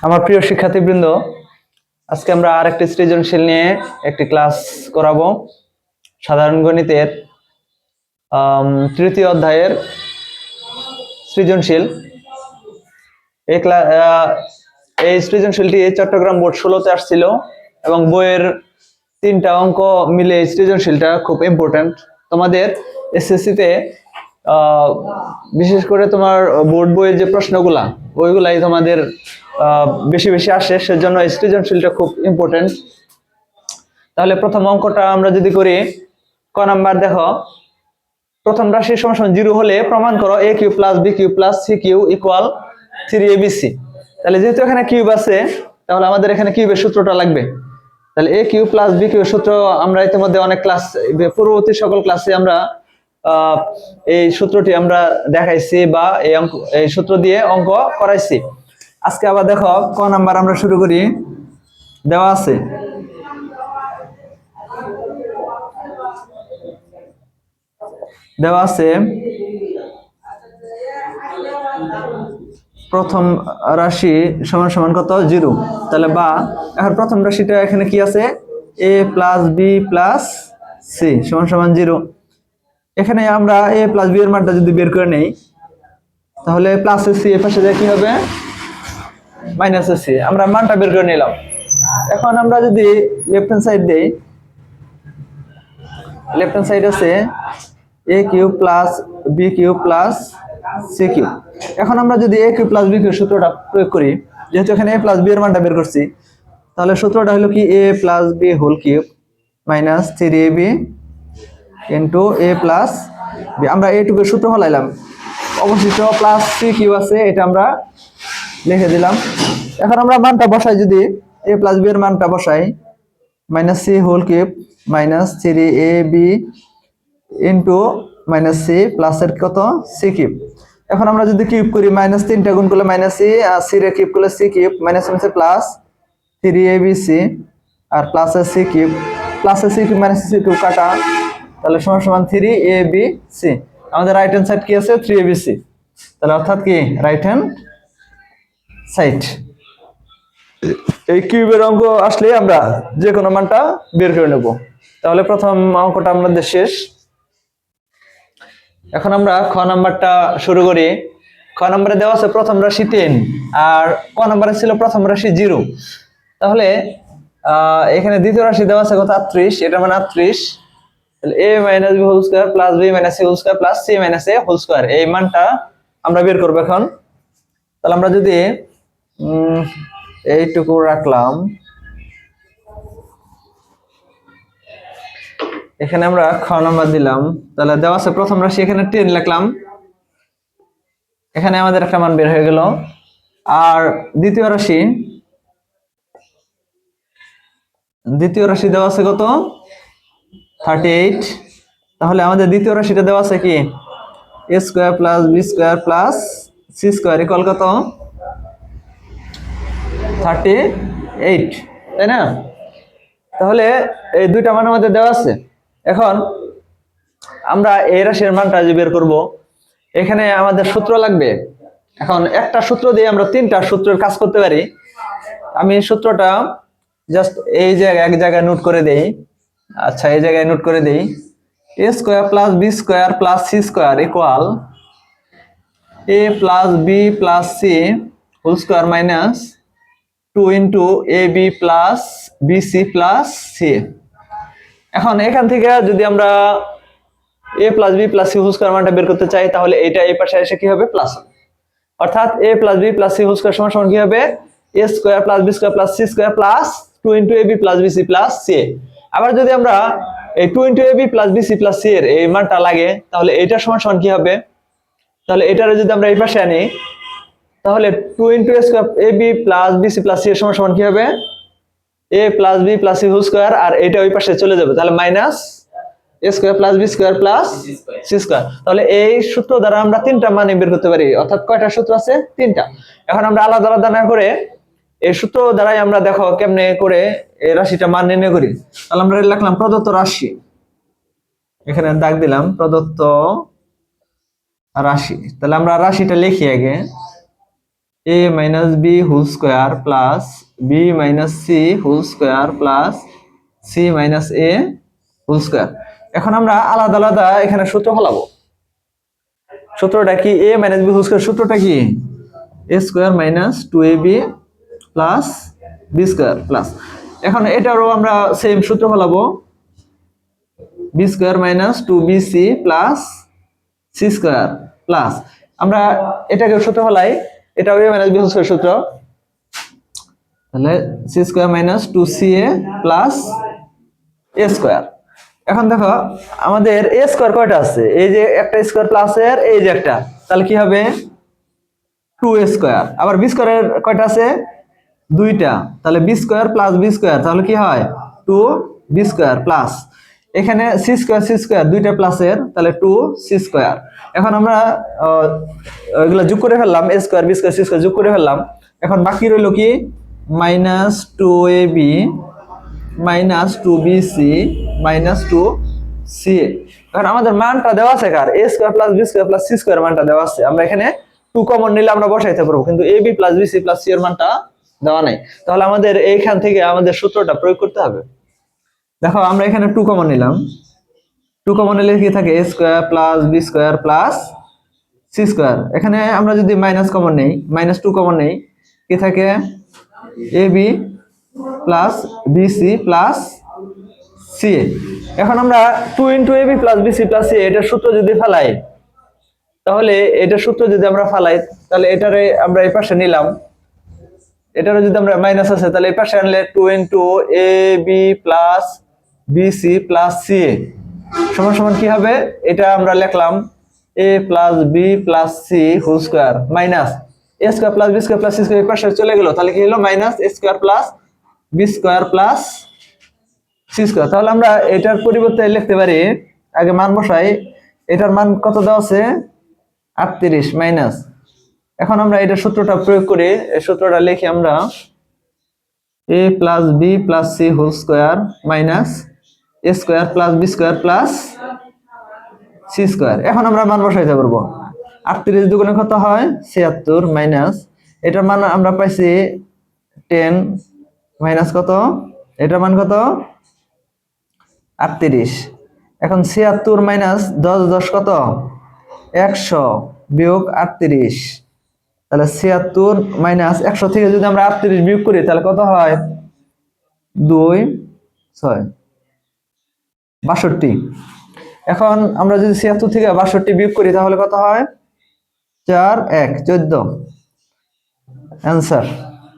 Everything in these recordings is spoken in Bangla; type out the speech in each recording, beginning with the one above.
আমার প্রিয় শিক্ষার্থীবৃন্দ, আজকে আমরা আরেকটি সৃজনশীল নিয়ে একটি ক্লাস করাবো। সাধারণ গণিতের তৃতীয় অধ্যায়ের সৃজনশীল। এই সৃজনশীলটি চট্টগ্রাম বোর্ড 16-তে আসছিল এবং বইয়ের 3টা অঙ্ক মিলে এই সৃজনশীলটা খুব ইম্পর্টেন্ট। তোমাদের এসএসসিতে বিশেষ করে তোমার বোর্ড বইয়ের যে প্রশ্নগুলা ওইগুলাই তোমাদের বেশি বেশি আসে, সেজন্য এই সৃজনশীলটা খুব ইম্পর্টেন্ট। তাহলে প্রথম অঙ্কটা আমরা যদি করি, ক নাম্বার দেখো, প্রথম রাশির সমান 0 হলে প্রমাণ করো a cube plus b cube plus c cube equal 3abc। তাহলে যেহেতু এখানে কিউব আছে, তাহলে আমাদের এখানে কিউবের সূত্রটা লাগবে। তাহলে a কিউব প্লাস b কিউবের সূত্র আমরা ইতিমধ্যে অনেক ক্লাস, পূর্ববর্তী সকল ক্লাসে আমরা এই সূত্রটি আমরা দেখাইছি বা এই সূত্র দিয়ে অঙ্ক করাইছি। আজকে আবার দেখো ক নাম্বার আমরা শুরু করি। দেওয়া আছে প্রথম রাশি সমান সমান কত, 0। তাহলে বা এখন প্রথম রাশিটা এখানে কি আছে, a plus b plus c সমান সমান 0। এখানে আমরা a প্লাস b এর মানটা যদি বের করে নেই, তাহলে প্লাস c এর পাশে যায় কি হবে, মাইনাস c। আমরা মানটা বের করে নিলাম। এখন আমরা যদি লেফট হ্যান্ড সাইড দেই, লেফট হ্যান্ড সাইড আছে a cube plus b cube plus c cube. এখন আমরা যদি a cube plus b cube সূত্রটা প্রয়োগ করি, যেহেতু এখানে a প্লাস b এর মানটা বের করছি, তাহলে সূত্রটা হলো কি a plus b whole cube minus 3ab into a plus b। আমরা এইটুকুর সূত্র হলাইলাম, অবশিষ্ট প্লাস c কিউব আছে, এটা আমরা লিখে দিলাম। এখন আমরা মানটা বসাই, যদি a প্লাস b এর মানটা বসাই, minus c whole cube minus 3ab into minus c plus এর কত, c কিউব। এখন আমরা যদি কিউব করি, মাইনাস 3টা গুণ করলে মাইনাস c, আর c এর কিউব করলে c কিউব, মাইনাস হচ্ছে প্লাস 3abc আর প্লাস এর c কিউব, প্লাস এর c cube minus c cube কাটা, তাহলে সমান সমান 3abc। আমাদের রাইট হ্যান্ড সাইড কি আছে, 3abc। তাহলে অর্থাৎ কি রাইট হ্যান্ড সাইড। এই কিউবের অঙ্ক আসলে আমরা যে কোনো মানটা বের করে নেব। তাহলে প্রথম অঙ্কটা আমাদের শেষ। এখন আমরা খ নাম্বারটা শুরু করি। খ নাম্বারে দেওয়া আছে প্রথম রাশি 10 আর ক নাম্বারে ছিল প্রথম রাশি 0। তাহলে এখানে দ্বিতীয় রাশি দেওয়া আছে কত, 38। এটা মানে 38। তাহলে a minus b whole square plus b minus c whole square plus c minus a whole square, এই মানটা আমরা বের করব এখন। তাহলে আমরা যদি এইটুকু রাখলাম, এখানে আমরা খ নাম্বার দিলাম। তাহলে দেওয়া আছে প্রথম রাশি, এখানে 10 লিখলাম, এখানে আমাদের একটা মান বের হয়ে গেল। আর দ্বিতীয় রাশি দেওয়া আছে কত, 38। তাহলে আমাদের দ্বিতীয় রাশিটা দেওয়া আছে কি, a square plus b square plus c square equal কত, 38, তাই না? তাহলে এই দুইটা মান আমাদের দেওয়া আছে। এখন আমরা এই রাশির মানটা যে বের করব, এখানে আমাদের সূত্র লাগবে। এখন একটা সূত্র দিয়ে আমরা 3টা সূত্রের কাজ করতে পারি। আমি সূত্রটা জাস্ট এই জায়গায় এক জায়গায় নোট করে দেই। আচ্ছা, এই জায়গায় নোট করে দেই, a square plus b square plus c square equal a plus b plus c whole square minus 2 into ab plus bc plus c। এখন এখান থেকে যদি আমরা a plus b plus c whole square মানটা বের করতে চাই, তাহলে এটা এই পাশে এসে কি হবে, প্লাস হবে। অর্থাৎ a plus b plus c whole square সমান সমান কি হবে, a square plus b square plus c square plus 2 into ab plus bc plus c। আবার যদি আমরা এই 2 into ab plus bc plus c এর এই মানটা লাগে, তাহলে এটা সমান সমান কি হবে, তাহলে এটারে যদি আমরা এই পাশে আনি, তাহলে 2 into a square ab plus bc plus c এর সমান সমান কি হবে, a plus b plus c whole square, আর এটা ওই পাশে চলে যাবে, তাহলে minus a square plus b square plus c square. তাহলে এই সূত্র দ্বারা আমরা 3টা মান বের করতে পারি। অর্থাৎ কয়টা সূত্র আছে, 3টা। এখন আমরা আলাদা আলাদা না করে এই সূত্র দ্বারাই আমরা দেখো কেমনে করে এই রাশিটা মান নির্ণয় করি। তাহলে আমরা লিখলাম প্রদত্ত রাশি, এখানে দাগ দিলাম প্রদত্ত রাশি। তাহলে আমরা রাশিটা লিখি আগে, a minus B whole square plus B minus C whole square plus C minus A whole square. এখন আমরা আলাদা আলাদা এখানে সূত্র ফলাবো। সূত্রটা কি? a minus B whole square সূত্রটা কি? a square minus 2ab plus B square plus, এখন এটারও আমরা সেম সূত্র ফলাবো, B square minus 2bc plus C square plus, আমরা এটাকে সূত্র ফলাই, এটাও a minus B whole square সূত্র, তাহলে C square minus 2ca plus A square. এখন দেখো আমাদের এ স্কোয়ার কয়টা আছে? এই যে একটা স্কোয়ার প্লাসের এই যে একটা, তাহলে কি হবে 2a স্কোয়ার। আবার বি স্কোয়ারের কয়টা আছে? দুইটা, তাহলে B square plus B square, তাহলে কি হয় 2b স্কোয়ার প্লাস এখানে সি স্কোয়ার দুইটা প্লাসের, তাহলে 2c স্কোয়ার। এখন আমরা এগুলো যোগ করে ফেললাম, A square B square C square যোগ করে ফেললাম। এখন বাকি রইল কি minus 2ab minus 2bc minus 2ca। কারণ আমাদের মানটা দেওয়া আছে কার? a square plus B square plus C square মানটা দেওয়া আছে, আমরা এখানে 2 কমন নিলে আমরা বসাইতে পারবো, কিন্তু ab plus BC plus C এর মানটা দেওয়া নাই। তাহলে আমাদের এইখান থেকে আমাদের সূত্রটা প্রয়োগ করতে হবে। দেখো আমরা এখানে 2 কমন নিলাম, 2 কমন নিলে কি থাকে? a square plus B square plus C square. এখানে আমরা যদি মাইনাস কমন নেই, মাইনাস 2 কমন নেই, কি থাকে? ab plus BC plus C. এখন আমরা 2 into ab plus BC plus C এটার সূত্র যদি ফেলাই, তাহলে এটার সূত্র যদি আমরা ফেলাই, তাহলে এটারে আমরা এই পাশে নিলাম, এটারও যদি আমরা মাইনাস আছে তাহলে এই পাশে আনলে 2 into A B plus BC plus C সমান সমান কি হবে? এটা আমরা লিখলাম A plus B plus C whole square minus A square plus B square plus C square এই পাশে চলে গেল, তাহলে কি হলো minus A square plus B square plus C square. তাহলে আমরা এটার পরিবর্তে লিখতে পারি, আগে মান বসাই, এটার মান কত দেওয়া আছে? 38 মাইনাস, এখন আমরা এটা সূত্রটা প্রয়োগ করি, এই সূত্রটা লিখি আমরা a plus B plus C whole square minus A square plus B square plus C square. এখন আমরা মান বসাইতে পারবো, 38 দুগুণে কত হয়? 76 মাইনাস এটার মান আমরা পাইছি 10 মাইনাস কত? এটার মান কত? 38। এখন 76 মাইনাস 10 10 কত? 100 বিয়োগ 38, তাহলে 76 মাইনাস 100 থেকে যদি আমরা 38 বিয়োগ করি তাহলে কত হয়? 2 6 62। এখন আমরা যদি 76 থেকে 62 বিয়োগ করি তাহলে কত হয়? 4 1 14 অ্যান্সার।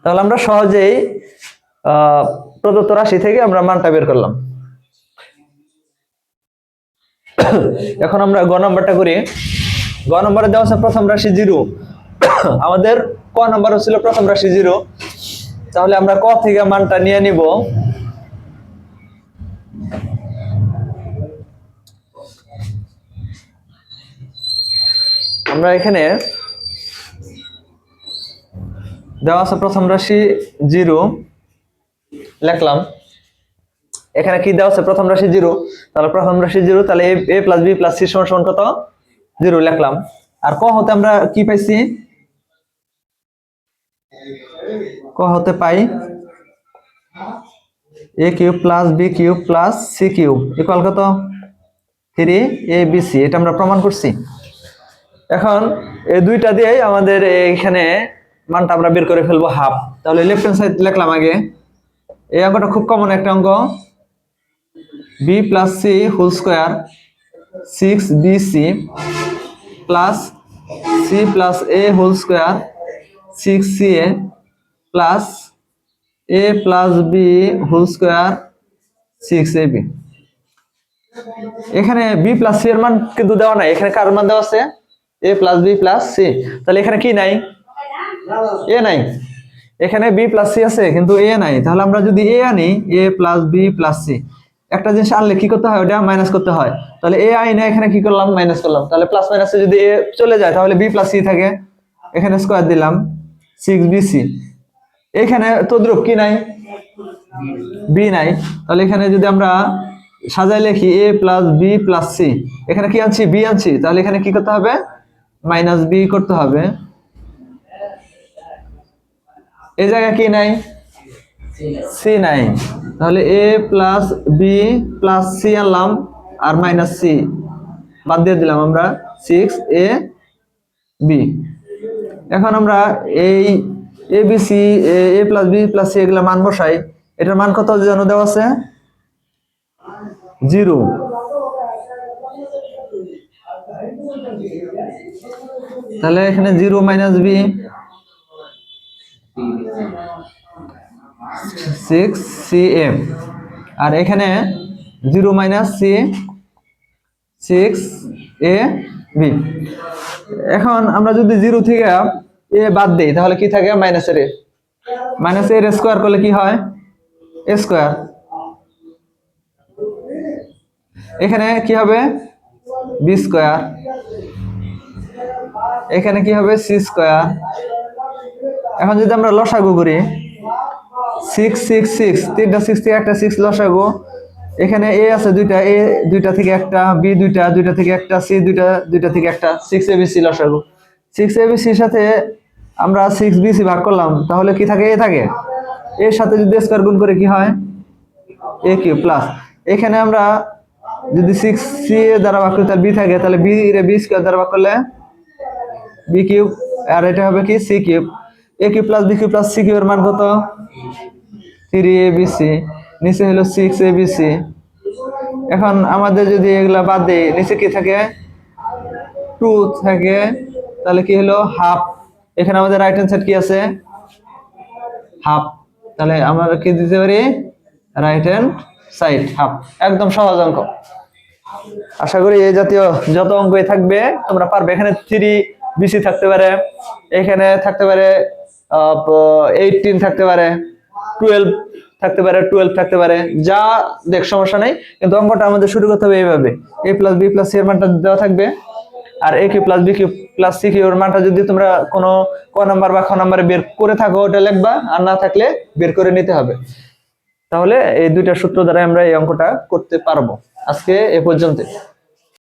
তাহলে আমরা সহজেই প্রদত্ত রাশি থেকে আমরা মানটা বের করলাম। এখন আমরা গ নম্বরটা করি। গ নম্বরে দেওয়া আছে প্রথম রাশি 0, আমাদের ক নম্বর ছিল প্রথম রাশি 0, তাহলে আমরা ক থেকে মানটা নিয়ে নিব। আমরা এখানে দেওয়া আছে প্রথম রাশি 0 লিখলাম, এখানে কি দেওয়া আছে? প্রথম রাশি 0, তাহলে প্রথম রাশি 0, তাহলে a plus B plus C সমান কত? 0 লিখলাম। আর ক হতে আমরা কি পাইছি? ক হতে পাই a cube plus B cube plus C cube equal কত? 3abc, এটা আমরা প্রমাণ করছি। এখন এই দুইটা দিয়েই আমাদের এখানে মানটা আমরা বের করে ফেলবো হাফ। তাহলে লেফট হ্যান্ড সাইড লিখলাম আগে, এই অঙ্কটা খুব কমন একটা অঙ্ক, b plus C whole square 6bc plus C plus A whole square 6ca plus A plus B whole square 6ab। এখানে বি প্লাস সি এর মান কিন্তু দেওয়া নাই, এখানে কার মান দেওয়া আছে? এ প্লাস বি প্লাস সি। তাহলে এখানে কি নাই? এ নাই। এখানে বি প্লাস সি আছে কিন্তু এ নাই, তাহলে আমরা যদি এ আনি এ প্লাস বি প্লাস সি, একটা জিনিস আনলে কি করতে হয়? ওটা মাইনাস করতে হয়। তাহলে এ আই না, এখানে কি করলাম? মাইনাস করলাম। তাহলে প্লাস মাইনাসে যদি এ চলে যায় তাহলে বি প্লাস সি থাকে, এখানে স্কোয়ার দিলাম 6bc। এখানে তদ্রুপ কি নাই? বি নাই। তাহলে এখানে যদি আমরা সাজাই লিখি এ প্লাস বি প্লাস সি, এখানে কি আনছি? বি আনছি, তাহলে এখানে কি করতে হবে? মাইনাস বি করতে হবে। এই জায়গায় কি নাই, সি নাই, তাহলে এ প্লাস বি প্লাস সি আনলাম আর মাইনাস সি বাদ দিয়ে দিলাম আমরা 6 এ বি। এখন আমরা এই A B C A plus B plus C এগুলা মান বসাই। এটার মান কত যেন দেওয়া আছে 0। তাহলে এখানে 0 মাইনাস বি 6 সি এম, আর এখানে 0 মাইনাস সি 6 এ বি। এখন আমরা যদি 0 থেকে এ বাদ দেই তাহলে কি থাকে মাইনাস এর স্কোয়ার করলে কি হয় এ স্কোয়ার। এখানে কি হবে বি স্কোয়ার, এখানে কি হবে সি স্কোয়ার। এখন যদি আমরা লসাগু করি 6 6 6 তিনটা 6 থেকে একটা 6 লসাগু, এখানে এ আছে দুইটা, এ দুইটা থেকে একটা, বি দুইটা দুইটা থেকে একটা, সি দুইটা দুইটা থেকে একটা, 6 এবিসি লসাগু। 6 এবিসির সাথে আমরা 6 বিসি ভাগ করলাম তাহলে কি থাকে এ থাকে, এর সাথে যদি স্কয়ার গুণ করে কি হয় এ কিউব প্লাস, এখানে আমরা যদি 6 সি এর দ্বারা ভাগ করি তাহলে বি থাকে, তাহলে বি রে বি স্কয়ার দ্বারা ভাগ করলে বি কিউব, আর এটা হবে কি C cube. A cube plus B cube plus C cube এর মান কত 3abc, নিচে হলো 6abc। এখন আমাদের যদি এগুলা বাদ দেই নিচে কি থাকে 2 থাকে, তাহলে কি হলো হাফ। এখানে আমাদের রাইট হ্যান্ড সাইড কি আছে হাফ, তাহলে আমরা কি দিতে পারি রাইট হ্যান্ড সাইড হাফ। একদম সহজ অঙ্ক। আশা করি এই জাতীয় যত অঙ্কই থাকবে তোমরা পারবে। এখানে 3bc থাকতে পারে, এখানে থাকতে পারে 18 থাকতে পারে, 12 থাকতে পারে, 12 থাকতে পারে, যা দেখ সমস্যা নেই। কিন্তু অঙ্কটা আমাদের শুরু করতে হবে এইভাবে, a plus B plus C এর মানটা দেওয়া থাকবে, আর a cube plus B cube plus C cube এর মানটা যদি তোমরা কোনো ক নাম্বার বা খ নাম্বারে বের করে থাকো ওটা লিখবা, আর না থাকলে বের করে নিতে হবে। তাহলে এই দুইটা সূত্র দ্বারা আমরা এই অঙ্কটা করতে পারবো। আজকে এ পর্যন্ত।